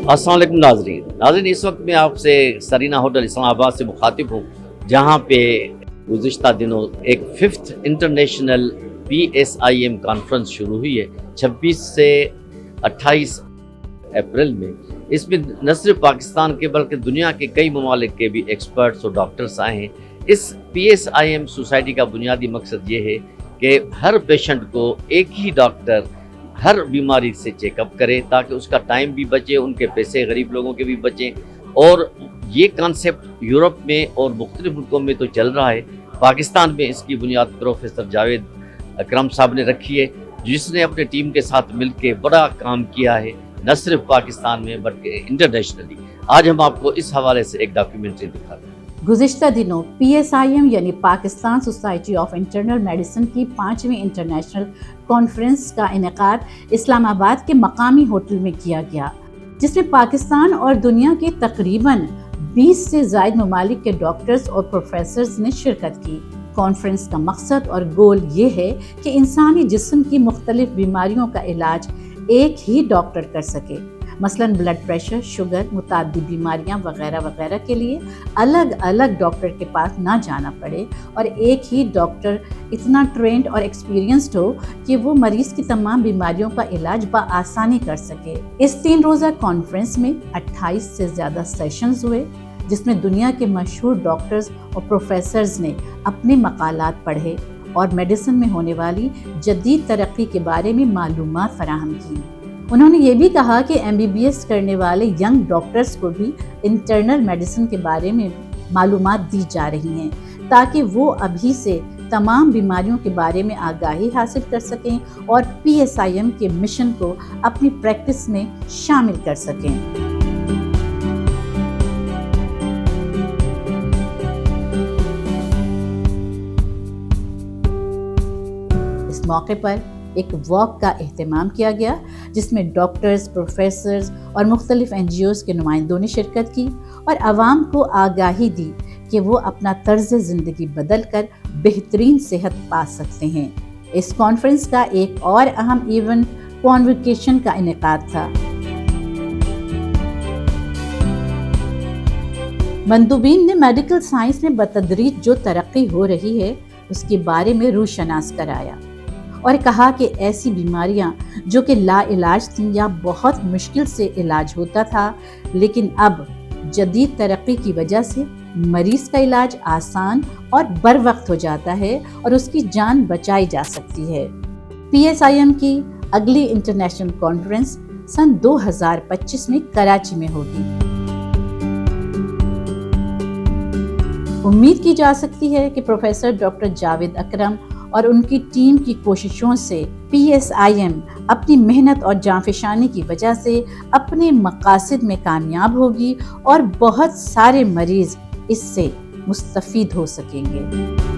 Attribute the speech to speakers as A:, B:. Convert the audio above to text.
A: अस्सलाम वालेकुम नाज़रीन, इस वक्त मैं आपसे सरीना होटल इस्लामाबाद से मुखातिब हूँ, जहाँ पे गुज़िश्ता दिनों एक 5th इंटरनेशनल PSIM कॉन्फ्रेंस शुरू हुई है 26 से 28 अप्रैल में। इसमें न सिर्फ पाकिस्तान के बल्कि दुनिया के कई ममालिक के भी एक्सपर्ट्स और डॉक्टर्स आए हैं। इस PSIM सोसाइटी का बुनियादी मकसद ये है कि हर पेशेंट को एक ही डॉक्टर हर बीमारी से चेकअप करे, ताकि उसका टाइम भी बचे, उनके पैसे गरीब लोगों के भी बचें। और ये कॉन्सेप्ट यूरोप में और मुख्तलिफ मुल्कों में तो चल रहा है, पाकिस्तान में इसकी बुनियाद प्रोफेसर जावेद अकरम साहब ने रखी है, जिसने अपने टीम के साथ मिलकर बड़ा काम किया है, न सिर्फ पाकिस्तान में बल्कि इंटरनेशनली। आज हम आपको इस हवाले से एक डॉक्यूमेंट्री दिखाते हैं।
B: गुज़िश्ता दिनों PSIM यानी Pakistan society of internal medicine की 5वीं इंटरनेशनल कॉन्फ्रेंस का इनेकाद इस्लामाबाद के मकामी होटल में किया गया, जिसमें पाकिस्तान और दुनिया के तकरीबन 20 से ज़ायद ममालिक के डॉक्टर्स और प्रोफेसर्स ने शिरकत की। कॉन्फ्रेंस का मकसद और गोल ये है कि इंसानी जिस्म की मुख्तलिफ बीमारियों का इलाज एक ही डॉक्टर कर सके। मसलन ब्लड प्रेशर, शुगर, मुताद्दी बीमारियां वगैरह वगैरह के लिए अलग अलग डॉक्टर के पास ना जाना पड़े और एक ही डॉक्टर इतना ट्रेंड और एक्सपीरियंस्ड हो कि वो मरीज़ की तमाम बीमारियों का इलाज बआसानी कर सके। इस 3 रोज़ा कॉन्फ्रेंस में 28 से ज़्यादा सेशंस हुए, जिसमें दुनिया के मशहूर डॉक्टर्स और प्रोफेसर्स ने अपने मकालात पढ़े और मेडिसिन में होने वाली जदीद तरक्की के बारे में मालूमात फराहम की। उन्होंने ये भी कहा कि MBBS करने वाले यंग डॉक्टर्स को भी इंटरनल मेडिसिन के बारे में मालूमात दी जा रही हैं, ताकि वो अभी से तमाम बीमारियों के बारे में आगाही हासिल कर सकें और PSIM के मिशन को अपनी प्रैक्टिस में शामिल कर सकें। इस मौके पर एक वॉक का एहतमाम किया गया, जिसमें डॉक्टर्स, प्रोफेसर्स और मुख्तलिफ NGOs के नुमाइंदों ने शिरकत की और आवाम को आगाही दी कि वो अपना तर्ज ज़िंदगी बदल कर बेहतरीन सेहत पा सकते हैं। इस कॉन्फ्रेंस का एक और अहम इवेंट कॉन्वोकेशन का इनेकाद था। मंदूबीन ने मेडिकल साइंस में बतदरीज जो तरक्की हो रही है उसके बारे में रूशनास कराया और कहा कि ऐसी बीमारियां जो कि लाइलाज थीं या बहुत मुश्किल से इलाज होता था, लेकिन अब जदीद तरक्की की वजह से मरीज़ का इलाज आसान और बर वक्त हो जाता है और उसकी जान बचाई जा सकती है। PSIM की अगली इंटरनेशनल कॉन्फ्रेंस सन 2025 में कराची में होगी। उम्मीद की जा सकती है कि प्रोफेसर डॉक्टर जावेद अकरम और उनकी टीम की कोशिशों से PSIM अपनी मेहनत और जांफशानी की वजह से अपने मकासद में कामयाब होगी और बहुत सारे मरीज़ इससे मुस्तफ़ीद हो सकेंगे।